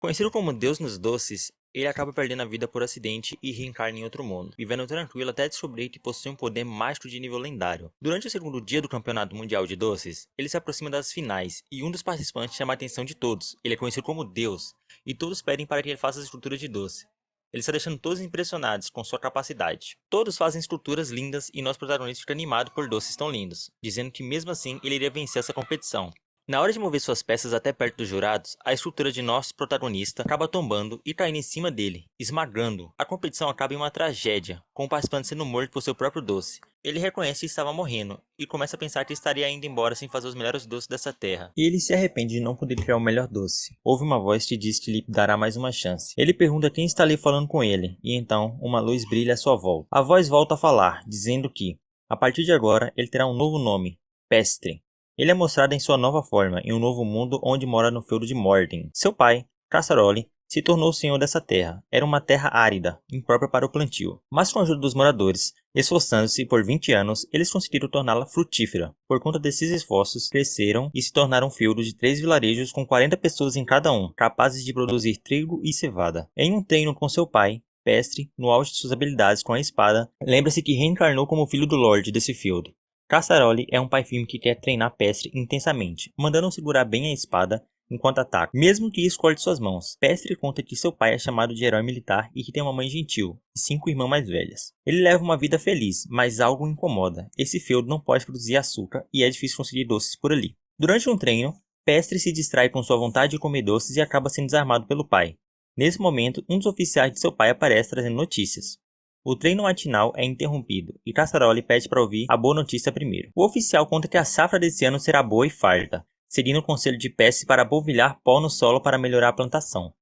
Conhecido como Deus nos Doces, ele acaba perdendo a vida por acidente e reencarna em outro mundo, vivendo tranquilo até descobrir que possui um poder mágico de nível lendário. Durante o segundo dia do Campeonato Mundial de Doces, ele se aproxima das finais e um dos participantes chama a atenção de todos. Ele é conhecido como Deus, e todos pedem para que ele faça as esculturas de doce. Ele está deixando todos impressionados com sua capacidade. Todos fazem esculturas lindas e nosso protagonista fica animado por doces tão lindos, dizendo que mesmo assim ele iria vencer essa competição. Na hora de mover suas peças até perto dos jurados, a escultura de nosso protagonista acaba tombando e caindo em cima dele, esmagando. A competição acaba em uma tragédia, com o participante sendo morto por seu próprio doce. Ele reconhece que estava morrendo e começa a pensar que estaria indo embora sem fazer os melhores doces dessa terra. E ele se arrepende de não poder criar o melhor doce. Ouve uma voz que diz que lhe dará mais uma chance. Ele pergunta quem está ali falando com ele, e então uma luz brilha à sua volta. A voz volta a falar, dizendo que, a partir de agora, ele terá um novo nome, Pestre. Ele é mostrado em sua nova forma, em um novo mundo onde mora no feudo de Morden. Seu pai, Cassaroli, se tornou o senhor dessa terra. Era uma terra árida, imprópria para o plantio. Mas com a ajuda dos moradores, esforçando-se por 20 anos, eles conseguiram torná-la frutífera. Por conta desses esforços, cresceram e se tornaram um feudo de 3 vilarejos com 40 pessoas em cada um, capazes de produzir trigo e cevada. Em um treino com seu pai, Pestre, no auge de suas habilidades com a espada, lembra-se que reencarnou como filho do Lorde desse feudo. Cassaroli é um pai firme que quer treinar Pestre intensamente, mandando segurar bem a espada enquanto ataca, mesmo que isso corte suas mãos. Pestre conta que seu pai é chamado de herói militar e que tem uma mãe gentil e 5 irmãs mais velhas. Ele leva uma vida feliz, mas algo o incomoda. Esse feudo não pode produzir açúcar e é difícil conseguir doces por ali. Durante um treino, Pestre se distrai com sua vontade de comer doces e acaba sendo desarmado pelo pai. Nesse momento, um dos oficiais de seu pai aparece trazendo notícias. O treino matinal é interrompido e Cassaroli pede para ouvir a boa notícia primeiro. O oficial conta que a safra desse ano será boa e farta, seguindo o conselho de Pestre para polvilhar pó no solo para melhorar a plantação.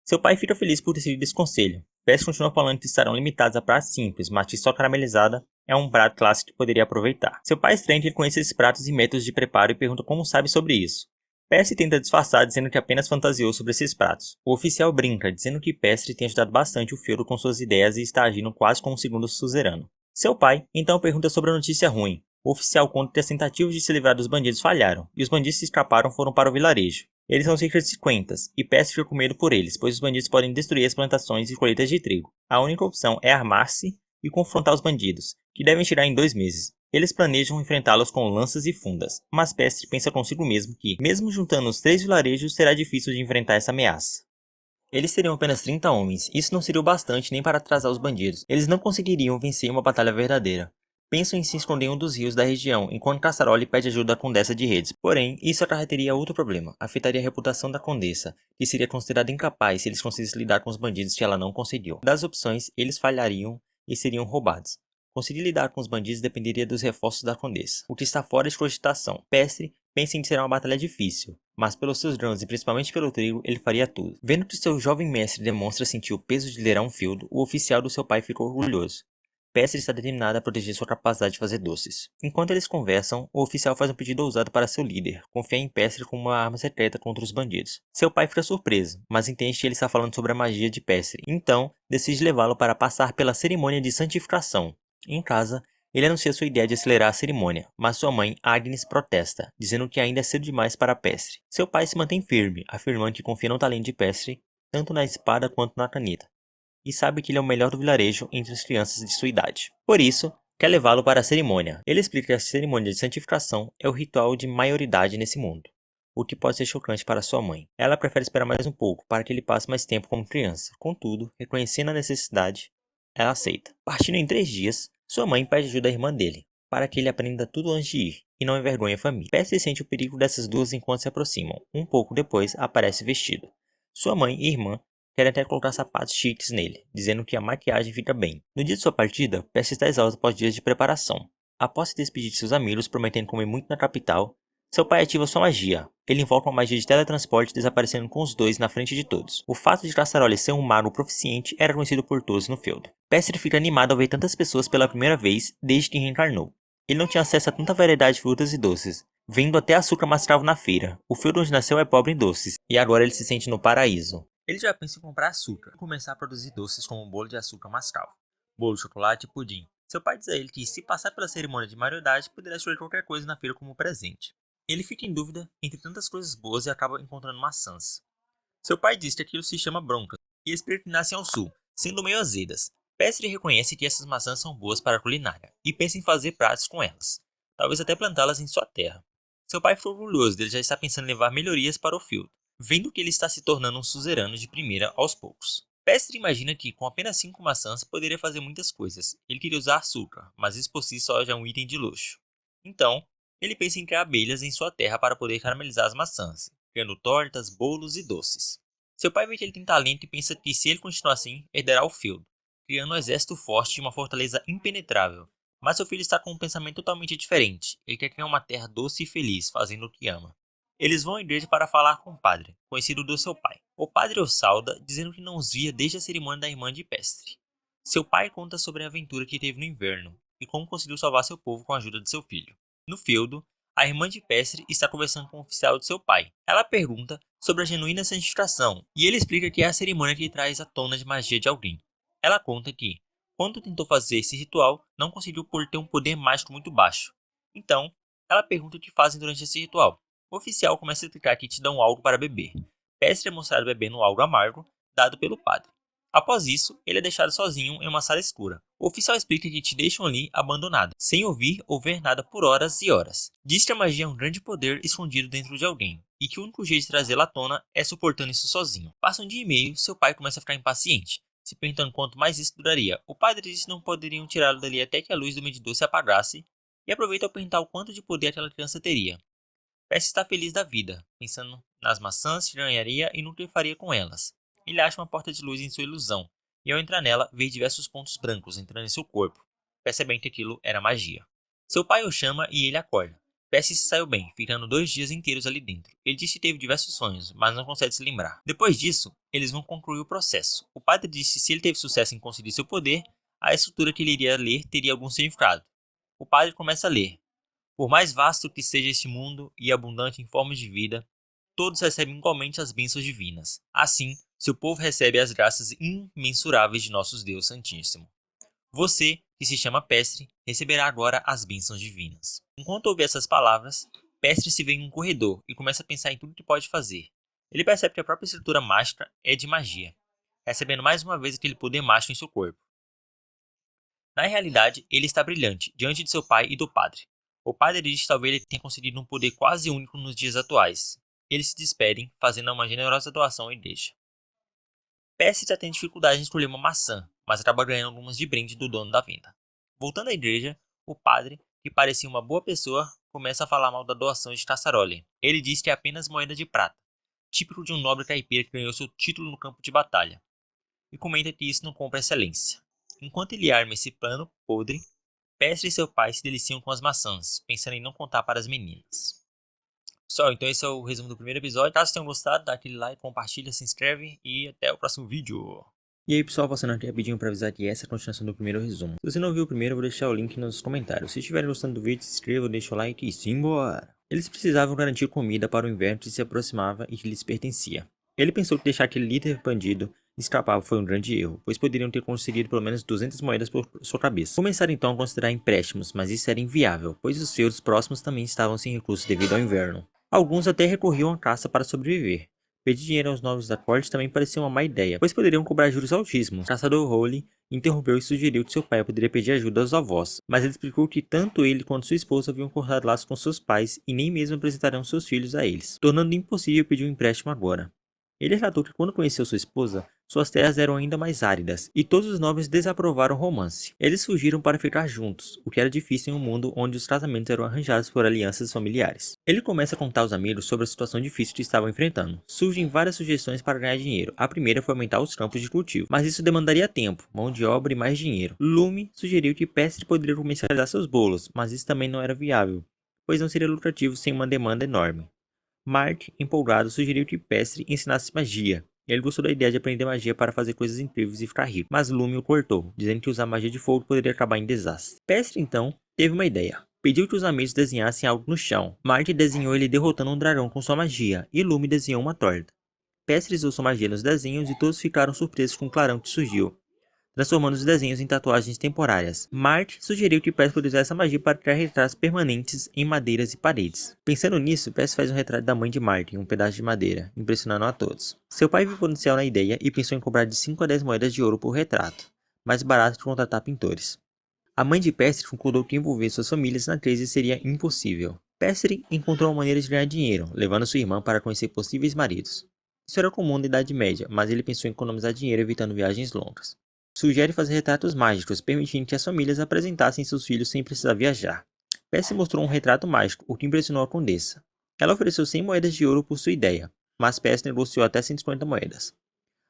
Seu pai fica feliz por ter seguido esse conselho. Pestre continua falando que estarão limitados a pratos simples, mas que só caramelizada é um prato clássico que poderia aproveitar. Seu pai estranha que ele conhece esses pratos e métodos de preparo e pergunta como sabe sobre isso. Pestre tenta disfarçar dizendo que apenas fantasiou sobre esses pratos. O oficial brinca, dizendo que Pestre tem ajudado bastante o feudo com suas ideias e está agindo quase como um segundo suzerano. Seu pai, então, pergunta sobre a notícia ruim. O oficial conta que as tentativas de se livrar dos bandidos falharam, e os bandidos que escaparam foram para o vilarejo. Eles são cerca de 50, e Pestre fica com medo por eles, pois os bandidos podem destruir as plantações e colheitas de trigo. A única opção é armar-se e confrontar os bandidos, que devem tirar em 2 meses. Eles planejam enfrentá-los com lanças e fundas, mas Pestre pensa consigo mesmo que, mesmo juntando os 3 vilarejos, será difícil de enfrentar essa ameaça. Eles teriam apenas 30 homens, isso não seria o bastante nem para atrasar os bandidos. Eles não conseguiriam vencer uma batalha verdadeira. Pensam em se esconder em um dos rios da região, enquanto Cassaroli pede ajuda à Condessa de Redes. Porém, isso acarretaria outro problema, afetaria a reputação da Condessa, que seria considerada incapaz se eles conseguissem lidar com os bandidos que ela não conseguiu. Das opções, eles falhariam e seriam roubados. Conseguir lidar com os bandidos dependeria dos reforços da Condessa, o que está fora de cogitação. Pestre pensa em que será uma batalha difícil, mas pelos seus grãos e principalmente pelo trigo, ele faria tudo. Vendo que seu jovem mestre demonstra sentir o peso de liderar um feudo, o oficial do seu pai ficou orgulhoso. Pestre está determinado a proteger sua capacidade de fazer doces. Enquanto eles conversam, o oficial faz um pedido ousado para seu líder, confiar em Pestre como uma arma secreta contra os bandidos. Seu pai fica surpreso, mas entende que ele está falando sobre a magia de Pestre, então decide levá-lo para passar pela cerimônia de santificação. Em casa, ele anuncia sua ideia de acelerar a cerimônia, mas sua mãe, Agnes, protesta, dizendo que ainda é cedo demais para Pestre. Seu pai se mantém firme, afirmando que confia no talento de Pestre, tanto na espada quanto na caneta, e sabe que ele é o melhor do vilarejo entre as crianças de sua idade. Por isso, quer levá-lo para a cerimônia. Ele explica que a cerimônia de santificação é o ritual de maioridade nesse mundo, o que pode ser chocante para sua mãe. Ela prefere esperar mais um pouco, para que ele passe mais tempo como criança. Contudo, reconhecendo a necessidade, ela aceita. Partindo em 3 dias, sua mãe pede ajuda à irmã dele, para que ele aprenda tudo antes de ir, e não envergonhe a família. Pestre sente o perigo dessas duas enquanto se aproximam. Um pouco depois, aparece vestido. Sua mãe e irmã querem até colocar sapatos chiques nele, dizendo que a maquiagem fica bem. No dia de sua partida, Pestre está exausto após dias de preparação. Após se despedir de seus amigos, prometendo comer muito na capital, seu pai ativa sua magia. Ele invoca uma magia de teletransporte, desaparecendo com os dois na frente de todos. O fato de Cassaroli ser um mago proficiente era conhecido por todos no feudo. Pestre fica animado ao ver tantas pessoas pela primeira vez desde que reencarnou. Ele não tinha acesso a tanta variedade de frutas e doces, vendo até açúcar mascavo na feira. O feudo onde nasceu é pobre em doces, e agora ele se sente no paraíso. Ele já pensa em comprar açúcar e começar a produzir doces como bolo de açúcar mascavo, bolo de chocolate e pudim. Seu pai diz a ele que, se passar pela cerimônia de maioridade, poderá escolher qualquer coisa na feira como presente. Ele fica em dúvida entre tantas coisas boas e acaba encontrando maçãs. Seu pai diz que aquilo se chama broncas, e espera que nascem ao sul, sendo meio azedas. Pestri reconhece que essas maçãs são boas para a culinária, e pensa em fazer pratos com elas, talvez até plantá-las em sua terra. Seu pai ficou orgulhoso dele, já está pensando em levar melhorias para o field, vendo que ele está se tornando um suzerano de primeira aos poucos. Pestri imagina que, com apenas 5 maçãs, poderia fazer muitas coisas. Ele queria usar açúcar, mas isso por si só já é um item de luxo. Então, ele pensa em criar abelhas em sua terra para poder caramelizar as maçãs, criando tortas, bolos e doces. Seu pai vê que ele tem talento e pensa que, se ele continuar assim, herdará o feudo, criando um exército forte e uma fortaleza impenetrável. Mas seu filho está com um pensamento totalmente diferente. Ele quer criar uma terra doce e feliz, fazendo o que ama. Eles vão à igreja para falar com o padre, conhecido do seu pai. O padre os sauda, dizendo que não os via desde a cerimônia da irmã de Pestri. Seu pai conta sobre a aventura que teve no inverno e como conseguiu salvar seu povo com a ajuda de seu filho. No feudo, a irmã de Pestri está conversando com o oficial de seu pai. Ela pergunta sobre a genuína santificação e ele explica que é a cerimônia que traz à tona de magia de alguém. Ela conta que, quando tentou fazer esse ritual, não conseguiu por ter um poder mágico muito baixo. Então, ela pergunta o que fazem durante esse ritual. O oficial começa a explicar que te dão algo para beber. Pestri é mostrado bebendo algo amargo, dado pelo padre. Após isso, ele é deixado sozinho em uma sala escura. O oficial explica que te deixam ali abandonado, sem ouvir ou ver nada por horas e horas. Diz que a magia é um grande poder escondido dentro de alguém, e que o único jeito de trazê-la à tona é suportando isso sozinho. Passa um dia e meio, seu pai começa a ficar impaciente, se perguntando quanto mais isso duraria. O padre diz que não poderiam tirá-lo dali até que a luz do medidor se apagasse, e aproveita ao perguntar o quanto de poder aquela criança teria. Pestri está feliz da vida, pensando nas maçãs que ganharia e no que faria com elas. Ele acha uma porta de luz em sua ilusão, e ao entrar nela, vê diversos pontos brancos entrando em seu corpo, percebendo que aquilo era magia. Seu pai o chama e ele acorda. Pestri se saiu bem, ficando 2 dias inteiros ali dentro. Ele diz que teve diversos sonhos, mas não consegue se lembrar. Depois disso, eles vão concluir o processo. O padre disse que, se ele teve sucesso em conseguir seu poder, a escritura que ele iria ler teria algum significado. O padre começa a ler. Por mais vasto que seja este mundo e abundante em formas de vida, todos recebem igualmente as bênçãos divinas. Assim, seu povo recebe as graças imensuráveis de nosso Deus Santíssimo. Você, que se chama Pestri, receberá agora as bênçãos divinas. Enquanto ouve essas palavras, Pestri se vê em um corredor e começa a pensar em tudo que pode fazer. Ele percebe que a própria estrutura mágica é de magia, recebendo mais uma vez aquele poder mágico em seu corpo. Na realidade, ele está brilhante, diante de seu pai e do padre. O padre diz que talvez ele tenha conseguido um poder quase único nos dias atuais. Eles se despedem, fazendo uma generosa doação à igreja. Pestri já tem dificuldade em escolher uma maçã, mas acaba ganhando algumas de brinde do dono da venda. Voltando à igreja, o padre, que parecia uma boa pessoa, começa a falar mal da doação de Cassaroli. Ele diz que é apenas moeda de prata, típico de um nobre caipira que ganhou seu título no campo de batalha, e comenta que isso não compra excelência. Enquanto ele arma esse plano podre, Pestri e seu pai se deliciam com as maçãs, pensando em não contar para as meninas. Pessoal, então esse é o resumo do primeiro episódio. Caso tenham gostado, dá aquele like, compartilha, se inscreve e até o próximo vídeo. E aí pessoal, passando aqui rapidinho para avisar que essa é a continuação do primeiro resumo. Se você não viu o primeiro, eu vou deixar o link nos comentários. Se estiverem gostando do vídeo, se inscreva, deixa o like e simbora! Eles precisavam garantir comida para o inverno que se aproximava e que lhes pertencia. Ele pensou que deixar aquele líder bandido escapar foi um grande erro, pois poderiam ter conseguido pelo menos 200 moedas por sua cabeça. Começaram então a considerar empréstimos, mas isso era inviável, pois os feudos próximos também estavam sem recursos devido ao inverno. Alguns até recorriam à caça para sobreviver. Pedir dinheiro aos novos da corte também parecia uma má ideia, pois poderiam cobrar juros altíssimos. O caçador Holly interrompeu e sugeriu que seu pai poderia pedir ajuda aos avós, mas ele explicou que tanto ele quanto sua esposa haviam cortado laços com seus pais e nem mesmo apresentariam seus filhos a eles, tornando impossível pedir um empréstimo agora. Ele relatou que quando conheceu sua esposa, suas terras eram ainda mais áridas, e todos os nobres desaprovaram o romance. Eles fugiram para ficar juntos, o que era difícil em um mundo onde os casamentos eram arranjados por alianças familiares. Ele começa a contar aos amigos sobre a situação difícil que estavam enfrentando. Surgem várias sugestões para ganhar dinheiro. A primeira foi aumentar os campos de cultivo, mas isso demandaria tempo, mão de obra e mais dinheiro. Lume sugeriu que Pestri poderia comercializar seus bolos, mas isso também não era viável, pois não seria lucrativo sem uma demanda enorme. Mark, empolgado, sugeriu que Pestri ensinasse magia. Ele gostou da ideia de aprender magia para fazer coisas incríveis e ficar rico, mas Lume o cortou, dizendo que usar magia de fogo poderia acabar em desastre. Pestri, então, teve uma ideia. Pediu que os amigos desenhassem algo no chão. Mark desenhou ele derrotando um dragão com sua magia, e Lume desenhou uma torta. Pestri usou sua magia nos desenhos e todos ficaram surpresos com o clarão que surgiu. transformando os desenhos em tatuagens temporárias. Marte sugeriu que Percy pudesse usar essa magia para criar retratos permanentes em madeiras e paredes. Pensando nisso, Percy faz um retrato da mãe de Marte em um pedaço de madeira, impressionando a todos. Seu pai viu potencial na ideia e pensou em cobrar de 5 a 10 moedas de ouro por retrato, mais barato que contratar pintores. A mãe de Percy concordou que envolver suas famílias na crise seria impossível. Percy encontrou uma maneira de ganhar dinheiro, levando sua irmã para conhecer possíveis maridos. Isso era comum na Idade Média, mas ele pensou em economizar dinheiro evitando viagens longas. Sugere fazer retratos mágicos, permitindo que as famílias apresentassem seus filhos sem precisar viajar. Percy mostrou um retrato mágico, o que impressionou a condessa. Ela ofereceu 100 moedas de ouro por sua ideia, mas Percy negociou até 150 moedas.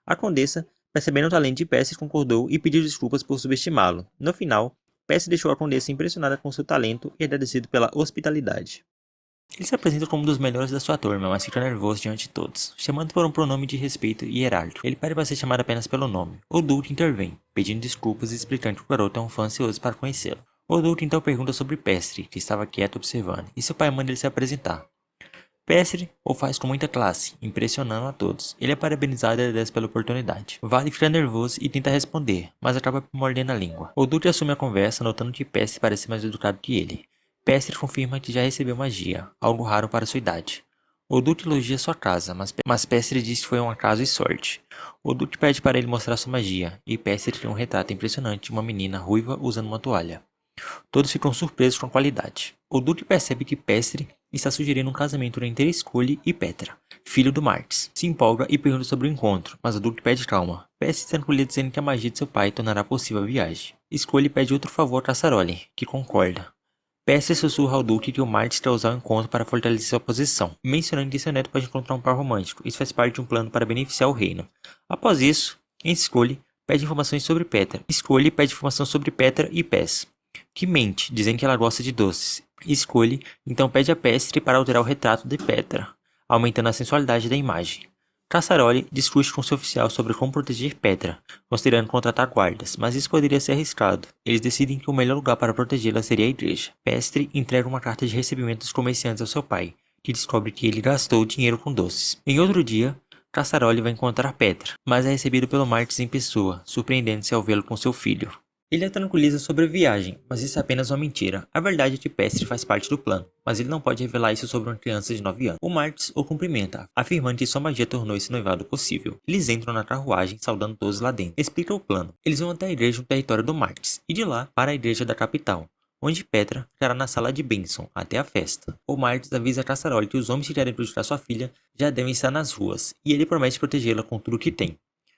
A condessa, percebendo o talento de Percy, concordou e pediu desculpas por subestimá-lo. No final, Percy deixou a condessa impressionada com seu talento e agradecido pela hospitalidade. Ele se apresenta como um dos melhores da sua turma, mas fica nervoso diante de todos, chamando por um pronome de respeito e hierárquico. Ele pede para ser chamado apenas pelo nome. O Douto intervém, pedindo desculpas e explicando que o garoto é um fã ansioso para conhecê-lo. O Douto então pergunta sobre Percy, que estava quieto observando, e seu pai manda ele se apresentar. Percy o faz com muita classe, impressionando a todos. Ele é parabenizado e agradece pela oportunidade. Vale fica nervoso e tenta responder, mas acaba mordendo a língua. O Douto assume a conversa, notando que Percy parece mais educado que ele. Percy confirma que já recebeu magia, algo raro para sua idade. O Duque elogia sua casa, mas Percy diz que foi um acaso e sorte. O Duque pede para ele mostrar sua magia, e Percy cria um retrato impressionante de uma menina ruiva usando uma toalha. Todos ficam surpresos com a qualidade. O Duque percebe que Percy está sugerindo um casamento entre Scully e Petra, filho do Martes. Se empolga e pergunta sobre o encontro, mas o Duque pede calma. Percy tranquiliza dizendo que a magia de seu pai tornará possível a viagem. Scully pede outro favor a Cassaroli, que concorda. Percy sussurra ao Duque que o Martes quer usar o encontro para fortalecer sua posição, mencionando que seu neto pode encontrar um par romântico. Isso faz parte de um plano para beneficiar o reino. Após isso, Scully pede informações sobre Petra. Scully pede informação sobre Petra e Pes, que mente, dizendo que ela gosta de doces. Scully então pede a Percy para alterar o retrato de Petra, aumentando a sensualidade da imagem. Cassaroli discute com seu oficial sobre como proteger Petra, considerando contratar guardas, mas isso poderia ser arriscado. Eles decidem que o melhor lugar para protegê-la seria a igreja. Pestre entrega uma carta de recebimento dos comerciantes ao seu pai, que descobre que ele gastou dinheiro com doces. Em outro dia, Cassaroli vai encontrar Petra, mas é recebido pelo Martes em pessoa, surpreendendo-se ao vê-lo com seu filho. Ele a tranquiliza sobre a viagem, mas isso é apenas uma mentira. A verdade é que Pestre faz parte do plano, mas ele não pode revelar isso sobre uma criança de 9 anos. O Martes o cumprimenta, afirmando que sua magia tornou esse noivado possível. Eles entram na carruagem, saudando todos lá dentro. Explica o plano. Eles vão até a igreja no território do Martes, e de lá para a igreja da capital, onde Petra ficará na sala de bênção até a festa. O Martes avisa a Cassaroli que os homens que querem prejudicar sua filha já devem estar nas ruas, e ele promete protegê-la com tudo o que tem.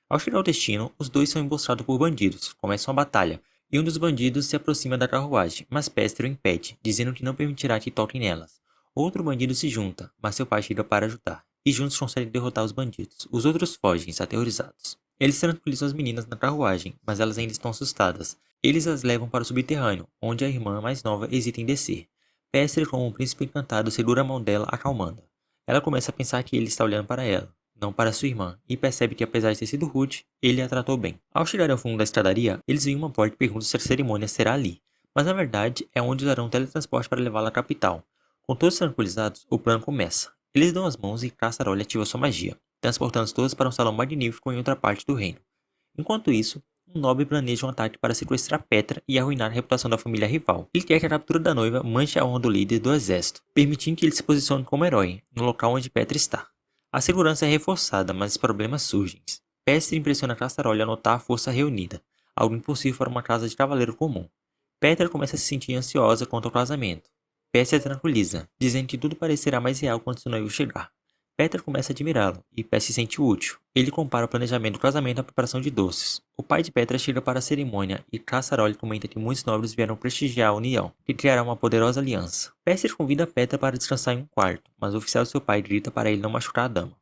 Ao chegar ao destino, os dois são emboscados por bandidos, começam a batalha, e um dos bandidos se aproxima da carruagem, mas Pestre o impede, dizendo que não permitirá que toquem nelas. Outro bandido se junta, mas seu pai chega para ajudar, e juntos conseguem derrotar os bandidos. Os outros fogem, aterrorizados. Eles tranquilizam as meninas na carruagem, mas elas ainda estão assustadas. Eles as levam para o subterrâneo, onde a irmã mais nova hesita em descer. Pestre, como um príncipe encantado, segura a mão dela, acalmando. Ela começa a pensar que ele está olhando para ela, não para sua irmã, e percebe que apesar de ter sido rude, ele a tratou bem. Ao chegar ao fundo da escadaria, eles veem uma porta e perguntam se a cerimônia será ali, mas na verdade é onde usarão um teletransporte para levá-la à capital. Com todos tranquilizados, o plano começa. Eles dão as mãos e Cassaroli ativa sua magia, transportando todos para um salão magnífico em outra parte do reino. Enquanto isso, um nobre planeja um ataque para sequestrar Petra e arruinar a reputação da família rival. Ele quer que a captura da noiva manche a honra do líder do exército, permitindo que ele se posicione como herói, no local onde Petra está. A segurança é reforçada, mas problemas surgem. Pestre impressiona Cassaroli ao notar a força reunida, algo impossível para uma casa de cavaleiro comum. Petra começa a se sentir ansiosa quanto ao casamento. Pestre a tranquiliza, dizendo que tudo parecerá mais real quando seu noivo chegar. Petra começa a admirá-lo, e Pestre se sente útil. Ele compara o planejamento do casamento à preparação de doces. O pai de Petra chega para a cerimônia, e Cassaroli comenta que muitos nobres vieram prestigiar a união, que criará uma poderosa aliança. Pestre convida Petra para descansar em um quarto, mas o oficial de seu pai grita para ele não machucar a dama.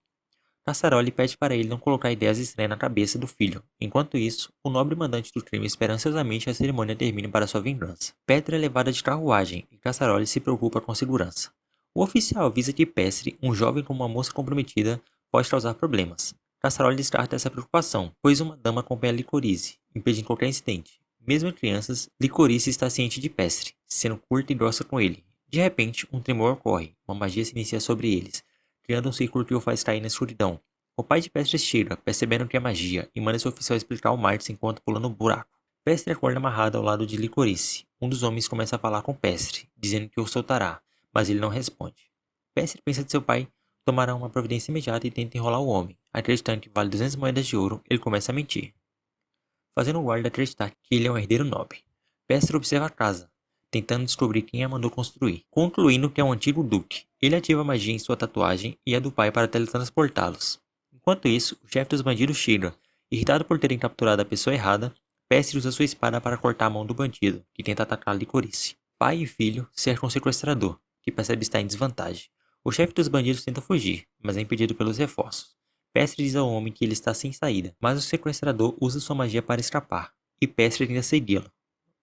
Cassaroli pede para ele não colocar ideias estranhas na cabeça do filho. Enquanto isso, o nobre mandante do crime espera ansiosamente que a cerimônia termine para sua vingança. Petra é levada de carruagem, e Cassaroli se preocupa com a segurança. O oficial avisa que Pestre, um jovem com uma moça comprometida, pode causar problemas. Cassaroli descarta essa preocupação, pois uma dama acompanha Licorice, impedindo qualquer incidente. Mesmo em crianças, Licorice está ciente de Pestre, sendo curta e grossa com ele. De repente, um tremor ocorre, uma magia se inicia sobre eles, criando um círculo que o faz cair na escuridão. O pai de Pestre chega, percebendo que é magia, e manda seu oficial explicar ao Martins enquanto pula no buraco. Pestre acorda amarrado ao lado de Licorice. Um dos homens começa a falar com Pestre, dizendo que o soltará, mas ele não responde. Pestre pensa que seu pai tomará uma providência imediata e tenta enrolar o homem. Acreditando que vale 200 moedas de ouro, ele começa a mentir, fazendo o guarda acreditar que ele é um herdeiro nobre. Pestre observa a casa, tentando descobrir quem a mandou construir, concluindo que é um antigo duque. Ele ativa a magia em sua tatuagem e a do pai para teletransportá-los. Enquanto isso, o chefe dos bandidos chega. Irritado por terem capturado a pessoa errada, Pestre usa sua espada para cortar a mão do bandido, que tenta atacar Licorice. Pai e filho cercam o sequestrador, que percebe estar em desvantagem. O chefe dos bandidos tenta fugir, mas é impedido pelos reforços. Pestre diz ao homem que ele está sem saída, mas o sequestrador usa sua magia para escapar, e Pestre tenta segui-lo,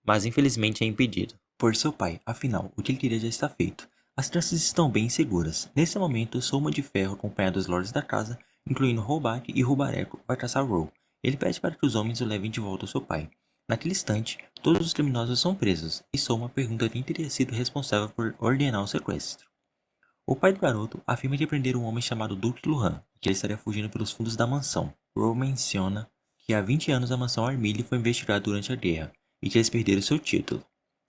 mas infelizmente é impedido por seu pai. Afinal, o que ele queria já está feito. As crianças estão bem seguras. Nesse momento, Soma de Ferro, acompanhado dos lords da casa, incluindo Robac e Rubareco, vai caçar Row. Ele pede para que os homens o levem de volta ao seu pai. Naquele instante, todos os criminosos são presos, e Soma pergunta quem teria sido responsável por ordenar o sequestro. O pai do garoto afirma que prenderam um homem chamado Duke Luhan, e que ele estaria fugindo pelos fundos da mansão. Row menciona que há 20 anos a mansão Armille foi investigada durante a guerra, e que eles perderam seu título.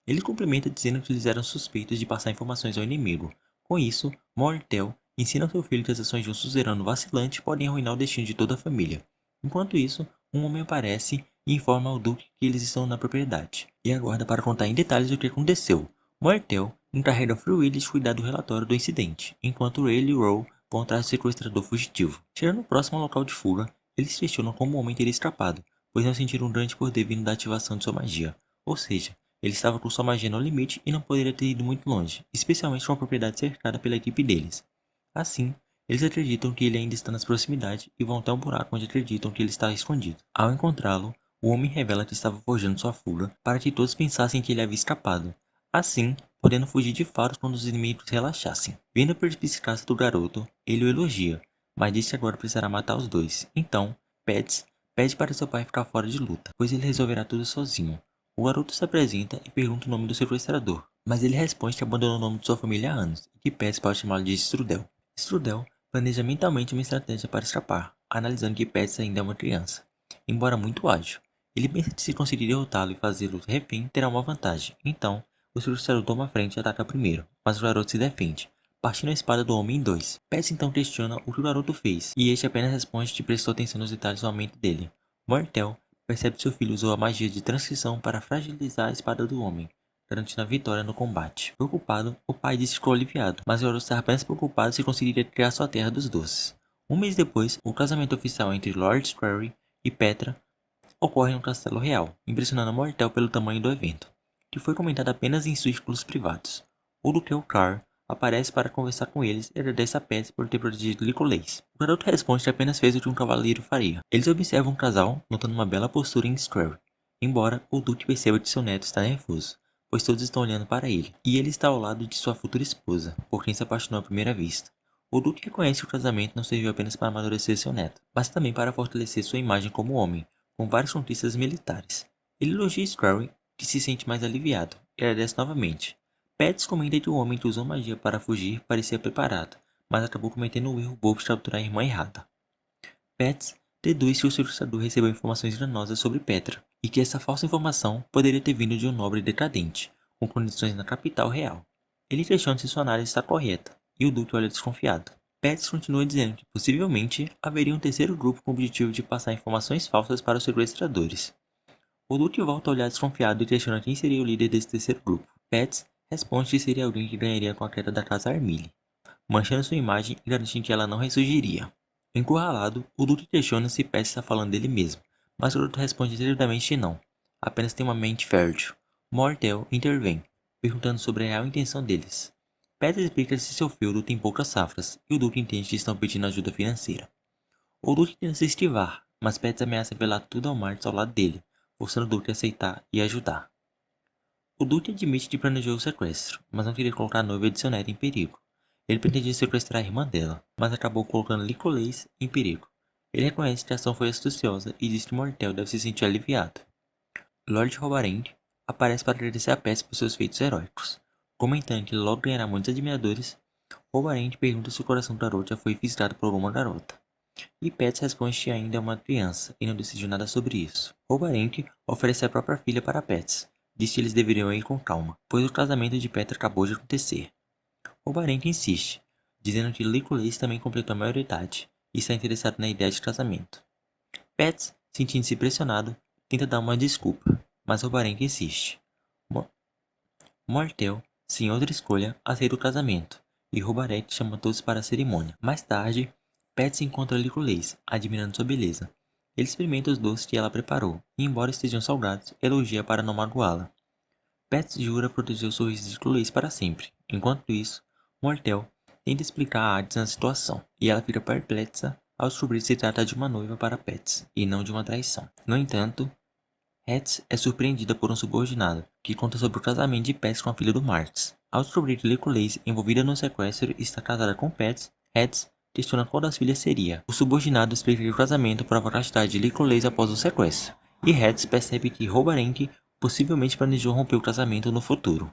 Ele complementa dizendo que eles eram suspeitos de passar informações ao inimigo. Com isso, Mortel ensina ao seu filho que as ações de um suzerano vacilante podem arruinar o destino de toda a família. Enquanto isso, um homem aparece e informa ao Duque que eles estão na propriedade, e aguarda para contar em detalhes o que aconteceu. Mortel encarrega Free Willy de cuidar do relatório do incidente, enquanto ele e Row vão atrás do sequestrador fugitivo. Chegando próximo ao local de fuga, eles questionam como o homem teria escapado, pois não sentiram um grande poder vindo da ativação de sua magia. Ou seja, ele estava com sua magia no limite e não poderia ter ido muito longe, especialmente com a propriedade cercada pela equipe deles. Assim, eles acreditam que ele ainda está nas proximidades e vão até um buraco onde acreditam que ele está escondido. Ao encontrá-lo, o homem revela que estava forjando sua fuga para que todos pensassem que ele havia escapado, assim podendo fugir de fato quando os inimigos relaxassem. Vendo a perspicácia do garoto, ele o elogia, mas diz que agora precisará matar os dois. Então, Pets pede para seu pai ficar fora de luta, pois ele resolverá tudo sozinho. O garoto se apresenta e pergunta o nome do sequestrador, mas ele responde que abandonou o nome de sua família há anos e que Pets pode chamá-lo de Strudel. Strudel planeja mentalmente uma estratégia para escapar, analisando que Pets ainda é uma criança, embora muito ágil. Ele pensa que se conseguir derrotá-lo e fazê-lo refém, terá uma vantagem. Então, o sequestrador toma a frente e ataca primeiro, mas o garoto se defende, partindo a espada do homem em dois. Pets então questiona o que o garoto fez, e este apenas responde que prestou atenção nos detalhes do aumento dele. Mortel percebe que seu filho usou a magia de transcrição para fragilizar a espada do homem, garantindo a vitória no combate. Preocupado, o pai diz que ficou aliviado, mas o garoto estava apenas preocupado se conseguiria criar sua terra dos doces. Um mês depois, o casamento oficial entre Lord Squarey e Petra ocorre no Castelo Real, impressionando Mortel pelo tamanho do evento, que foi comentado apenas em círculos privados. O Duque Carr aparece para conversar com eles e agradece a Pets por ter protegido Licolace. O garoto responde que apenas fez o que um cavaleiro faria. Eles observam o casal, notando uma bela postura em Square, embora o Duque perceba que seu neto está nervoso, pois todos estão olhando para ele, e ele está ao lado de sua futura esposa, por quem se apaixonou à primeira vista. O Duque reconhece que o casamento não serviu apenas para amadurecer seu neto, mas também para fortalecer sua imagem como homem, com várias conquistas militares. Ele elogia Square, que se sente mais aliviado, e agradece novamente. Pets comenta que o homem que usou magia para fugir parecia preparado, mas acabou cometendo um erro bobo de capturar a irmã errada. Pets deduz que o sequestrador recebeu informações enganosas sobre Petra, e que essa falsa informação poderia ter vindo de um nobre decadente, com condições na capital real. Ele questiona se sua análise está correta, e o Duque olha desconfiado. Pets continua dizendo que possivelmente haveria um terceiro grupo com o objetivo de passar informações falsas para os sequestradores. O Duque volta a olhar desconfiado e questiona quem seria o líder desse terceiro grupo. Pets responde que seria alguém que ganharia com a queda da casa Armille, manchando sua imagem e garantindo que ela não ressurgiria. Encurralado, o Duque questiona se Pets está falando dele mesmo, mas o garoto responde diretamente que não, apenas tem uma mente fértil. Mortel intervém, perguntando sobre a real intenção deles. Pets explica se seu feudo tem poucas safras, e o Duque entende que estão pedindo ajuda financeira. O Duque tenta se esquivar, mas Pets ameaça velar tudo ao Martins ao lado dele, forçando o Duque a aceitar e ajudar. O Duque admite que planejou o sequestro, mas não queria colocar a noiva de seu neto em perigo. Ele pretendia sequestrar a irmã dela, mas acabou colocando Licolace em perigo. Ele reconhece que a ação foi astuciosa e diz que Mortel deve se sentir aliviado. Lord Robarend aparece para agradecer a Pets por seus feitos heróicos. Comentando que logo ganhará muitos admiradores, Robarend pergunta se o coração do garoto já foi fisgado por alguma garota. E Pets responde que ainda é uma criança e não decidiu nada sobre isso. Roubarente oferece a própria filha para Pets. Diz que eles deveriam ir com calma, pois o casamento de Pets acabou de acontecer. Roubarente insiste, dizendo que Licorice também completou a maioridade e está interessado na ideia de casamento. Pets, sentindo-se pressionado, tenta dar uma desculpa, mas Roubarente insiste. Mortel, sem outra escolha, aceita o casamento, e Roubarete chama todos para a cerimônia. Mais tarde, Pets encontra Licorice, admirando sua beleza. Ele experimenta os doces que ela preparou, e embora estejam salgados, elogia para não magoá-la. Pets jura proteger o sorriso de Licorice para sempre. Enquanto isso, Mortel tenta explicar a Hades a situação, e ela fica perplexa ao descobrir que se trata de uma noiva para Pets, e não de uma traição. No entanto, Hades é surpreendida por um subordinado, que conta sobre o casamento de Pets com a filha do Marx. Ao descobrir que Licorice, envolvida no sequestro, está casada com Pets, Hades questiona qual das filhas seria. O subordinado explica que o casamento prova a castidade de Licorice após o sequestro, e Hades percebe que Roubarente possivelmente planejou romper o casamento no futuro.